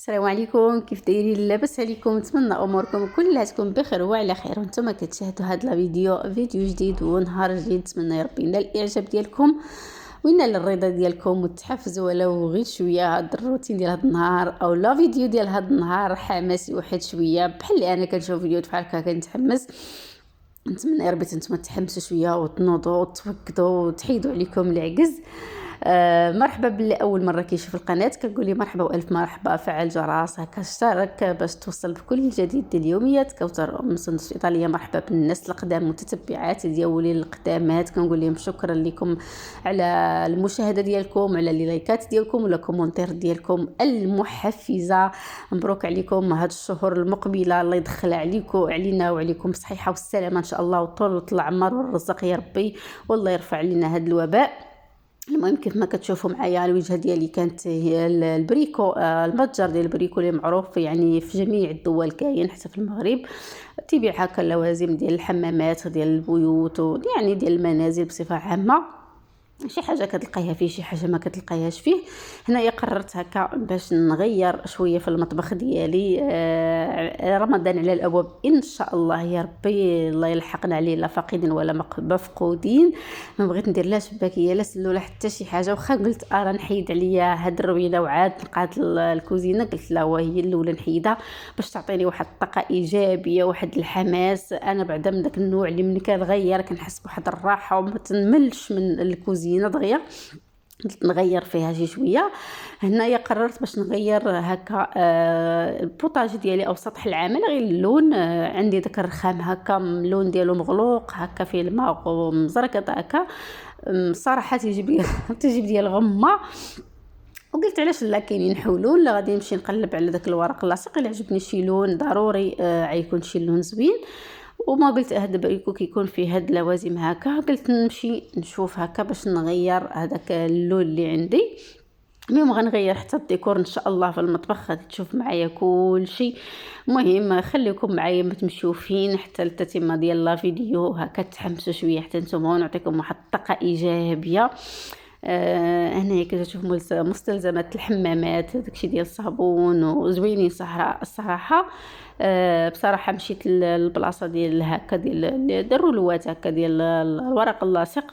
السلام عليكم، كيف دايرين؟ لاباس عليكم؟ نتمنى اموركم كلها تكون بخير وعلى خير. وانتم كتشاهدوا هذا فيديو جديد ونهار جديد. نتمنى يا ربي ينال الاعجاب ديالكم وينال الرضا ديالكم وتحفزوا ولو غير شويه هذا الروتين ديال هذا النهار او لا فيديو ديال هذا النهار حماسي واحد شويه بحال اللي انا كنشوف فيديوهات بحال هكا كنتحمس. نتمنى يا ربي نتوما تحمسوا شويه وتنوضوا وتفكدوا وتحيدوا عليكم العجز. مرحبا باللي اول مره كيشوف القناه كنقول لي مرحبا والف مرحبا. فعل الجرس هكا اشترك باش توصل بكل جديد ديال اليوميات. كوثر ام سندس ايطاليه، مرحبا بالناس القدام متتبعات ديالي القدامات، كنقول لهم شكرا لكم على المشاهده ديالكم، على لي لايكات ديالكم ولا كومونتير ديالكم المحفزه. مبروك عليكم هاد الشهور المقبله، الله يدخل عليكم علينا وعليكم الصحه والسلامه ان شاء الله وطول العمر والرزق يا ربي، والله يرفع علينا هاد الوباء. المهم كيف ما كتشوفوا معايا الوجهه ديالي كانت هي البريكو، المتجر ديال البريكو اللي معروف يعني في جميع الدول، كاين حتى في المغرب. تيبيع هكا اللوازم ديال الحمامات ديال البيوت يعني ديال المنازل بصفه عامه. شي حاجه كتلقايها فيه، شي حاجه ما كتلقايهاش فيه. هنايا قررت هكا باش نغير شويه في المطبخ ديالي. رمضان على الابواب ان شاء الله يا ربي، الله يلحقنا عليه لا فاقدين ولا مفقودين. ما بغيت ندير لا شباكيه لا سلوله حتى شي حاجه، واخا قلت راه نحيد عليا هاد الروينه وعاد نقاد الكوزينه، قلت لا وهي الاولى نحيدها باش تعطيني واحد الطاقه ايجابيه واحد الحماس. انا بعدا من داك النوع اللي ملي كنغير كنحس بواحد الراحه وما تنملش من الكوزينه دغيا. قلت نغير فيها شي شويه. هنايا قررت باش نغير هكا البوطاجي ديالي او سطح العمل، غير اللون. عندي داك الرخام هكا اللون ديالو مغلوق هكا فيه الماء ومزركط هكا. صراحه تيجيب ديال غمه. وقلت علاش لا، كاينين حلول. غادي نمشي نقلب على داك الورق اللاصق اللي عجبني شي لون ضروري غيكون شي لون زوين. وما قلت هذا بريكو كيكون فيه هاد اللوازم هكا، قلت نمشي نشوف هكا باش نغير هذاك اللون اللي عندي. اليوم غنغير حتى الديكور ان شاء الله في المطبخ، غادي تشوف معايا كل شيء. المهم خليكم معايا ما تمشيو فين حتى التتمه ديال لا فيديو، هكا تحمسوا شويه حتى نتوما ونعطيكم واحد الطاقه ايجابيه. هنا كتشوف مستلزمات الحمامات، داكشي ديال الصابون وزوينين الصراحه. بصراحه مشيت للبلاصه ديال هكا ديال الرولوات هكا ديال الورق اللاصق.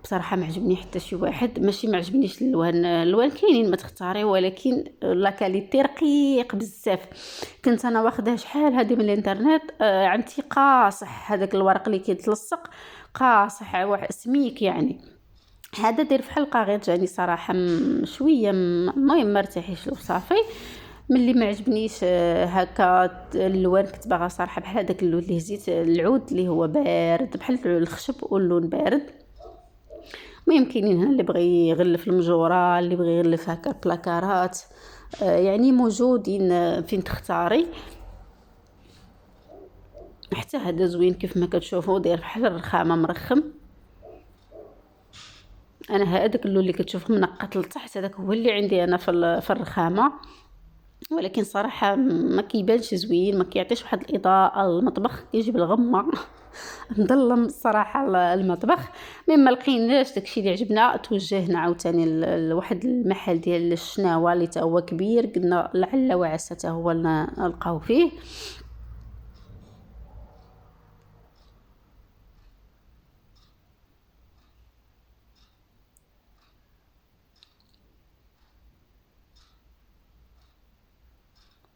بصراحه ما عجبني حتى شي واحد، ماشي ما عجبنيش الالوان كاينين ما تختاري، ولكن لا كاليتي رقيق بزاف. كنت انا واخداه شحال هذه من الانترنت، عندي قاصح هذاك الورق اللي كيتلصق، قاصح واحد سميك يعني. هذا داير في حلقه غير جاني صراحه شويه المهم ما ارتاحيش له صافي. ملي ما عجبنيش هكا اللون، كنت باغا صراحه بحال هذاك اللون اللي هزيت العود اللي هو بارد بحال الخشب واللون بارد. المهم كاينين هنا اللي بغى يغلف المجوره، اللي بغى يغلف هكا البلاكارات، يعني موجودين فين تختاري. حتى هذا زوين كيف ما كتشوفوا، داير بحال الرخامه مرخم. انا هذاك اللون اللي كتشوف منقط لتحت هذاك هو اللي عندي انا في الرخامه، ولكن صراحه ما كيبانش زوين، ما كيعطيش واحد الاضاءه المطبخ، كيجيب الغمه مظلم الصراحه المطبخ. مما لقيناش داكشي اللي عجبنا، توجهنا عاوتاني لواحد المحل ديال الشناوه اللي تا هو كبير، قلنا لعل وعسى تا هو نلقاو فيه.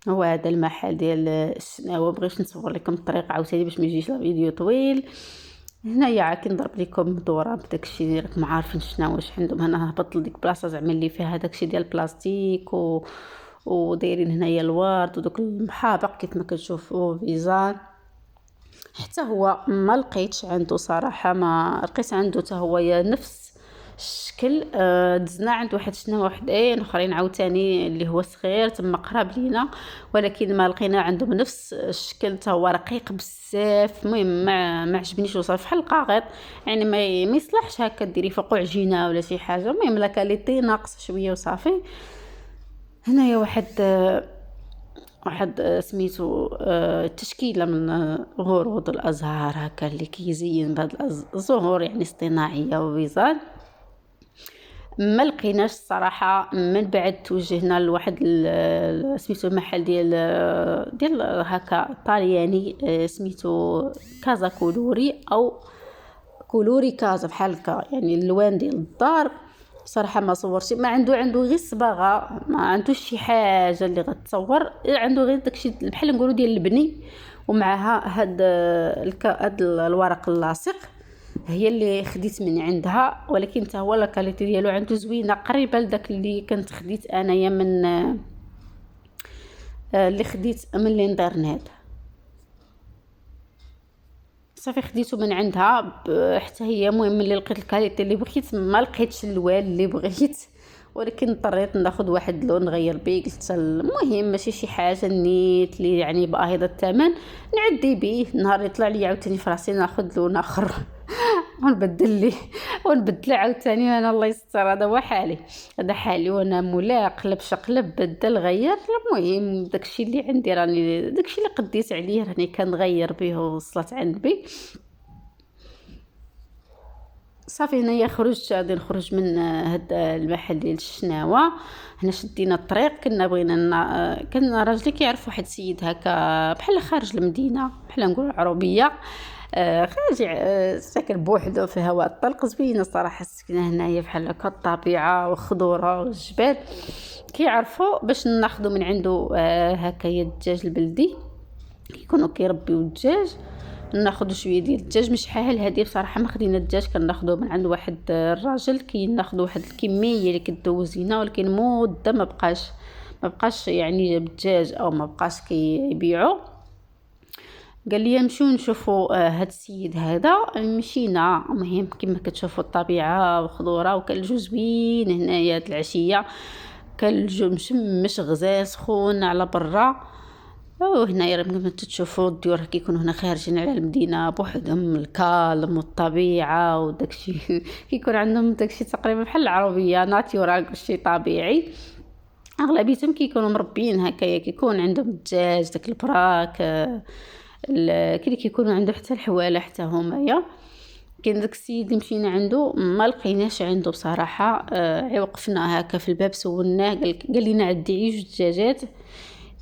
هو هذا المحل ديال الشناوه. بغيت نصور لكم الطريق عاوتاني باش ما يجيش الفيديو طويل. هنايا عا كنضرب لكم دوره بداكشي راكم عارفين شنو واش عندهم. هنا هبط لديك بلاصه زعما اللي فيها داكشي ديال البلاستيك ودايرين هنايا الورد ودوك المحابق كيف ما كتشوفوا فيزان. حتى هو ما لقيتش عنده صراحه، ما لقيت عنده حتى هو نفس الشكل. دزنا عند واحد شنو وحدين اخرين عاوتاني اللي هو صغير تما قراب لينا، ولكن ما لقينا عندهم نفس الشكل، حتى هو رقيق بزاف. المهم ما عجبنيش وصافي بحال القاغيط، يعني ما يصلحش هكا ديري فوقو عجينه ولا شي حاجه. المهم لا كاليتي ناقص شويه وصافي. هنايا واحد سميتو تشكيله من غروض الازهار هكا اللي كيزين بهاد الزهور يعني اصطناعيه وفيزان. ما لقيناش الصراحه. من بعد توجهنا لواحد سميتو المحل ديال هكا طالياني، سميتو كازا كولوري او كولوري كازا بحال هكا، يعني اللوان ديال الدار. صراحه ما صورش، ما عنده غير الصباغه، ما عندوش شي حاجه اللي غتصور، عنده غير داكشي بحال نقولوا ديال البني، ومعها هاد الورق اللاصق هي اللي خديت من عندها. ولكن حتى هو الكاليتي ديالو عنده زوينه، قريبه لداك اللي كنت خديت انايا من اللي خديت من الانترنت. صافي خديته من عندها حتى هي. المهم اللي لقيت الكاليتي اللي بغيت، ما لقيتش اللوان اللي بغيت، ولكن اضطريت ناخذ واحد اللون نغير به. قلت المهم ماشي شي حاجه نيت لي يعني باهظه الثمن، نعدي به نهار يطلع لي عاوتاني في راسي ناخذ لون اخر ونبدل عاوتاني. انا الله يستر، هذا هو حالي، هذا حالي، وانا مولا قلب شقلب بدل غير. المهم داكشي اللي عندي راني، داكشي اللي قديت عليه راني كنغير به ووصلت عند بي. صافي هنايا خرجت، غادي نخرج من هاد المحل ديال الشناوه. هنا شدينا الطريق، كنا بغينا كان راجلي كيعرف واحد السيد هكا بحال خارج المدينه، بحال نقول عربيه، خارج ساكن بوحدو في هواء الطلق. زوينه صراحه السكنه هنايا، بحال هكا الطبيعه والخضره والجبال. كيعرفوا باش ناخذوا من عنده هكايا الدجاج البلدي، كيكونوا كيربيو الدجاج. ناخذ شويه ديال الدجاج، مش شحال هذه بصراحه ما خدينا الدجاج، كناخذوه من عند واحد الراجل كيناخذ واحد الكميه اللي كدوز لينا، ولكن مده ما بقاش يعني الدجاج او ما بقاش كيبيعوا. قال لي نمشيو نشوفوا هاد السيد هذا. مشينا، المهم كما كتشوفوا الطبيعه وخضوره، وكان الجو زوين هنايا العشيه، كان الجو مشمش غزال سخون على برا. وهنايا كما تشوفوا الديور كيكونوا هنا خارجين على المدينه بوحدهم، الكالم والطبيعه وداكشي كيكون عندهم داكشي تقريبا بحال العربيه ناتورال، كلشي طبيعي. اغلبيتهم كيكونوا مربيين هكايا، كيكون عندهم الدجاج داك البراك، كي كيكونوا عنده حتى الحواله حتى همايا. كاين داك السيد اللي مشينا عنده ما لقيناش عنده بصراحه. وقفنا هكا في الباب سولناه، قال لنا عندي جوج دجاجات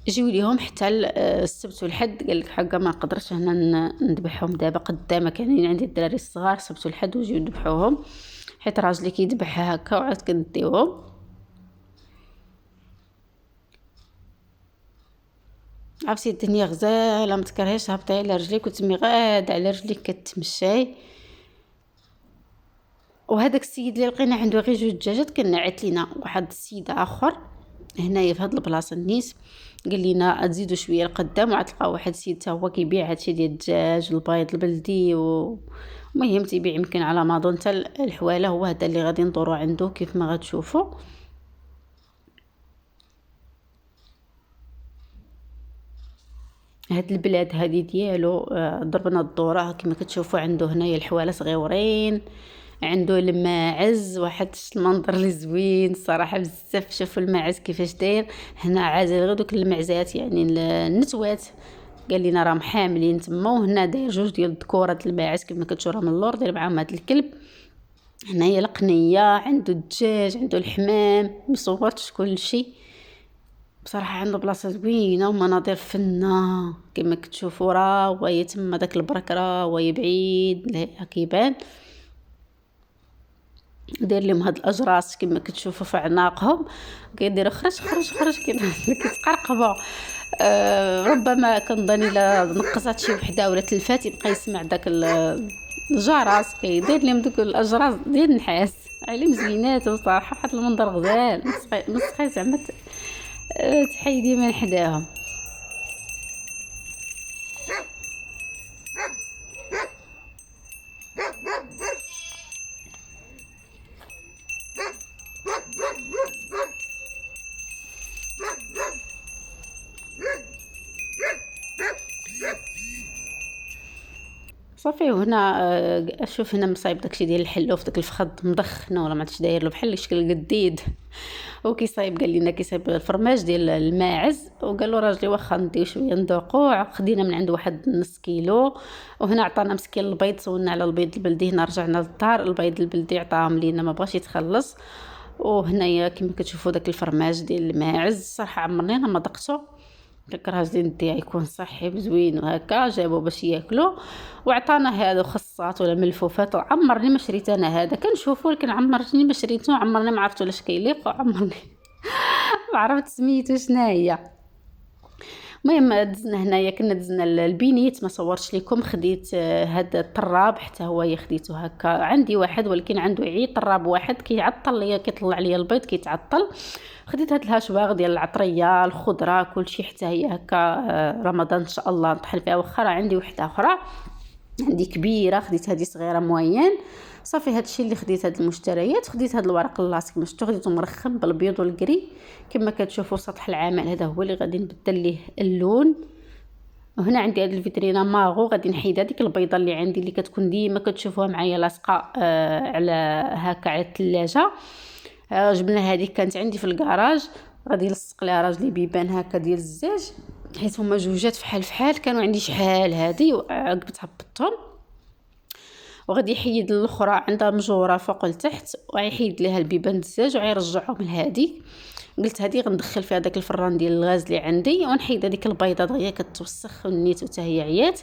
جيو ليهم حتى السبت والحد. قال لك حقا ما نقدرش هنا نذبحهم دابا قدامك، يعني عندي الدراري الصغار السبت والحد وجيو ذبحوهم، حيت راجلي كيذبح هكا وعاد كنديوهم. عرفتي الدنيا غزاله، ما تكرهيش هبطي على رجليك وتمي غاد على رجليك كتمشاي. وهذاك السيد اللي لقينا عنده غير جوج دجاجات كان نعت لينا واحد السيد اخر هنايا في هاد البلاصه النيس، قال لنا تزيدوا شويه لقدام وعاد تلقاو واحد السيد حتى هو كيبيع هادشي ديال الدجاج والبيض البلدي المهم تيبيع يمكن على امازون حتى الحواله. هو هذا اللي غادي ندوروا عنده كيف ما غتشوفوا. هاد البلاد هذه ديالو ضربنا الدوره كما كتشوفوا. عنده هنايا الحواله صغيورين، عنده الماعز، واحد المنظر اللي زوين صراحه بزاف. شوفوا الماعز كيفاش داير هنا، عازل غير دوك المعزات يعني النتوات. قال لنا راهم حاملين تما، وهنا داير جوج ديال الذكورات الماعز كما كتشوفوا من اللور، داير معاهم هذا الكلب. هنايا القنيه، عنده الدجاج، عنده الحمام، مصورتش كلشي بصراحه. عنده بلاصه زوينه ومناظر فنه كما كتشوفوا. راه وهي تما داك البرك، راه وهي بعيد كيبان. داير لهم هاد الاجراس كما كتشوفوا في اعناقهم، كيديروا خرج كيتقرقبوا. ربما كنظن الا نقصات شي وحده ولا تلفات يبقى يسمع داك الجرس كيدير لهم دوك الاجراس ديال النحاس. عليهم زوينات وصراحه واحد المنظر غزال، مسخي زعما تحيدي من حداهم. صافي هنا اشوف هنا مصايب داكشي ديال الحلوف، داك الفخذ مدخن ولا ما عرفتش داير له بحال شكل قديد وكيصايب. قال لنا كيصايب الفرماج ديال الماعز، وقال له راجلي واخا نديو شويه ندوقوا. خدينا من عنده واحد نص كيلو. وهنا عطانا مسكين البيض، سولنا على البيض البلدي. هنا رجعنا للدار، البيض البلدي عطاهم لينا ما بغاش يتخلص. وهنايا كما كتشوفوا داك الفرماج ديال الماعز صراحه عمرني انا ما ذقته، كنكره ديال يكون صحي زوين وهكا جابوه باش ياكلوا وعطانا هذا خصات ولا ملفوفات. عمرني ما شريت انا هذا، كنشوفه ولكن عمرني ما شريته، عمرني ما عرفت واش كيليق، عمرني ما عرفت سميتو شناهي. المهم دزنا هنايا كنا دزنا البينيت ما صورتش لكم، خديت هذا الطراب حتى هو خديته هكا، عندي واحد ولكن عنده عيد طراب واحد كيعطل ليا كيطلع ليا البيض كيتعطل. خديت هاد الهاشواغ ديال العطريه الخضره كلشي حتى هي هكا رمضان ان شاء الله نطحن فيها. واخا عندي وحده اخرى عندي كبيره، خديت هذه صغيره موين صافي. هادشي اللي خديت هاد المشتريات. خديت هاد الورق اللاصق مشتو خديته مرخم بالبيض والكري كما كتشوفوا. سطح العمل هذا هو اللي غادي نبدل ليه اللون. وهنا عندي هاد الفيترينا ماغو غادي نحيد هذيك البيضه اللي عندي اللي كتكون ديما كتشوفوها معايا لاصقه على هكا على الثلاجه. جبنا هذيك كانت عندي في الكراج، غادي نلصق لها راجلي بيبان هكا ديال الزاج حيت هما جوجات فحال كانوا عندي شحال هذه وعقبت هبطتهم. وغادي يحيد الاخرى عندها مجوره فوق لتحت ويحيد لها البيبان الزاج ويرجعهم لهذه. قلت هذه غندخل فيها داك الفران ديال الغاز اللي عندي ونحيد هذيك البيضه دغيا كتوسخ ونيت حتى هي عيات.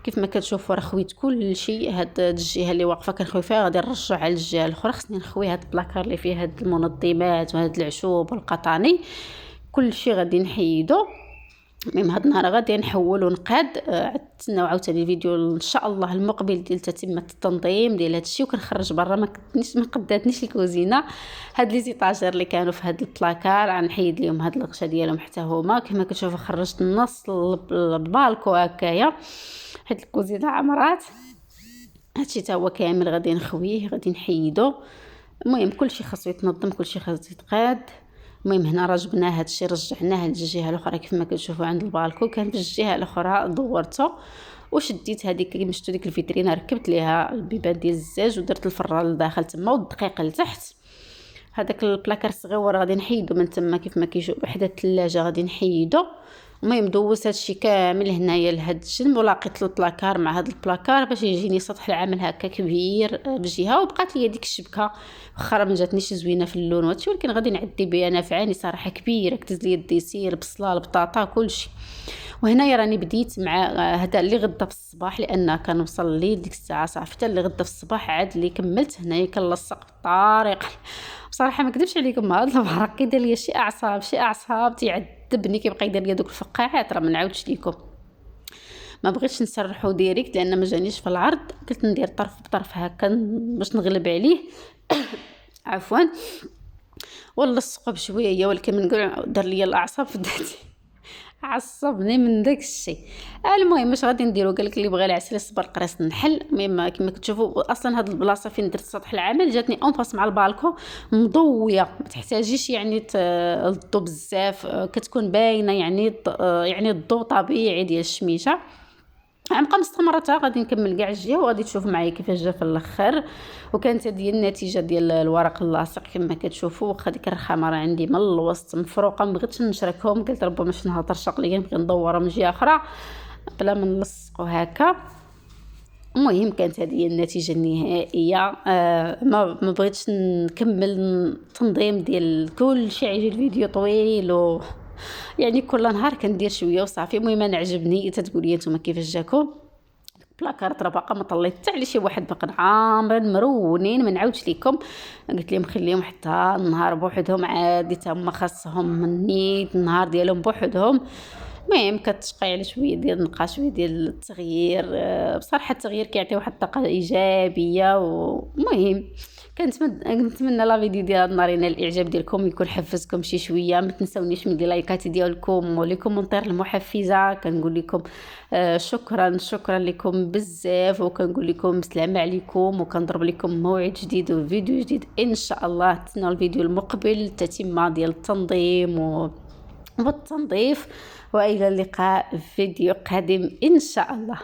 كيف ما كتشوفوا راه خويت كل شيء. هاد الجهه اللي واقفه كنخوي فيها غادي نرجع على الجهه الاخرى. خصني نخوي هاد البلاكار اللي فيه هاد المنظمات وهاد العشوب والقطاني كل شيء غادي نحيدو. المهم هاد النهار غادي نحول ونقاد. تسناو عاوتاني الفيديو ان شاء الله المقبل ديال تتمه التنظيم ديال هاد الشيء. وكنخرج برا ما قداتنيش الكوزينه. هاد لي زيطاجير اللي كانوا في هاد البلاكار غنحيد ليهم هاد الغشا ديالهم حتى هما. كما كتشوفوا خرجت النص البالكو هكايا حيت الكوزينه عمرات. هادشي تا هو كامل غادي نخويه غادي نحيدو. المهم كلشي خاصو يتنظم كلشي خاصو يتقاد. المهم هنا راه جبنا هادشي رجعناه للجهه الاخرى كيف ما كتشوفوا عند البالكو. كان في الجهه الاخرى دورته وشديت هذيك مشتو ديك الفيترينا ركبت ليها البيبان ديال الزاج ودرت الفران لداخل تما والدقيق لتحت. هذاك البلاكار الصغير غادي نحيدو من تما كيف ما كيشوف بحدا الثلاجه غادي نحيدو. المهم دوزت هادشي كامل هنايا لهاد الجنب ولقيت البلاكار مع هاد البلاكار باش يجيني سطح العمل هكا كبير بجهه. وبقات لي ديك الشبكه واخا ما جاتنيش زوينه في اللون وهادشي ولكن غادي نعدي بها نافعاني صراحه كبيره. كتز لي الديسير بصله البطاطا كلشي. وهنايا راني بديت مع هذا اللي غدا في الصباح لان كنوصل لي ديك الساعه صافي اللي غدا في الصباح عاد اللي كملت هنايا كنلصق بالطريقه. بصراحه ما كذبش عليكم هذا الفرق كيدير ليا شي اعصاب تيعذبني كيبقى يدير ليا دوك الفقاعات. راه ما نعاودش لكم ما بغيتش نسرحو ديريكت لان ما جانيش في العرض. قلت ندير طرف بطرف هكا باش نغلب عليه عفوا ونلصقو بشويه. ولكن من نقول دار ليا الاعصاب في ذاتي عصبني من داك الشيء. المهم اش غادي نديرو قالك اللي بغى العسل يصبر قراص النحل. المهم كما كتشوفوا اصلا هاد البلاصه فين درت سطح العمل جاتني اون باس مع البالكو مضويه ما تحتاجيش يعني الضو بزاف كتكون باينه يعني الضو طبيعي ديال الشميشه. غنبقى مستمرتها غادي نكمل كاع الجهه وغادي تشوفوا معايا كيفاش جا في الاخر. وكانت هذه النتيجه ديال الورق اللاصق كما كتشوفوا. واخا ديك الرخامه راه عندي من الوسط مفروقه ما بغيتش نشركهم قلت ربما شي نهار ترشق ليا نبغي ندورهم من جهه اخرى بلا ما نلصقوا هكا. المهم كانت هذه النتيجه النهائيه. ما بغيتش نكمل التنظيم ديال كل شيء يجي الفيديو طويل يعني كل نهار كندير شويه وصافي. المهم انا عجبني تتقولوا نتوما كيفاش جاكم. بلاكارت راه باقا ما طليت حتى على شي واحد باقي عامرين مرونين ما نعاودش لكم. قلت لهم خليهم حتى النهار بوحدهم عادي حتى هما خاصهم مني النهار ديالهم بوحدهم. المهم كتشقي على شويه ديال النقاش شويه ديال التغيير. بصراحه التغيير كيعطي واحد الطاقه ايجابيه. ومهم كنتمنى لا فيديو ديال هاد النهار ينال الاعجاب ديالكم يكون حفزكم شي شويه. ما تنساونيش من لايكات ديالكم ولي كومونتير المحفزه. كنقول لكم شكرا لكم بزاف وكنقول لكم السلام عليكم وكنضرب لكم موعد جديد وفيديو جديد ان شاء الله. تسناو الفيديو المقبل تتمه ديال التنظيم والتنظيف. والى اللقاء في فيديو قادم ان شاء الله.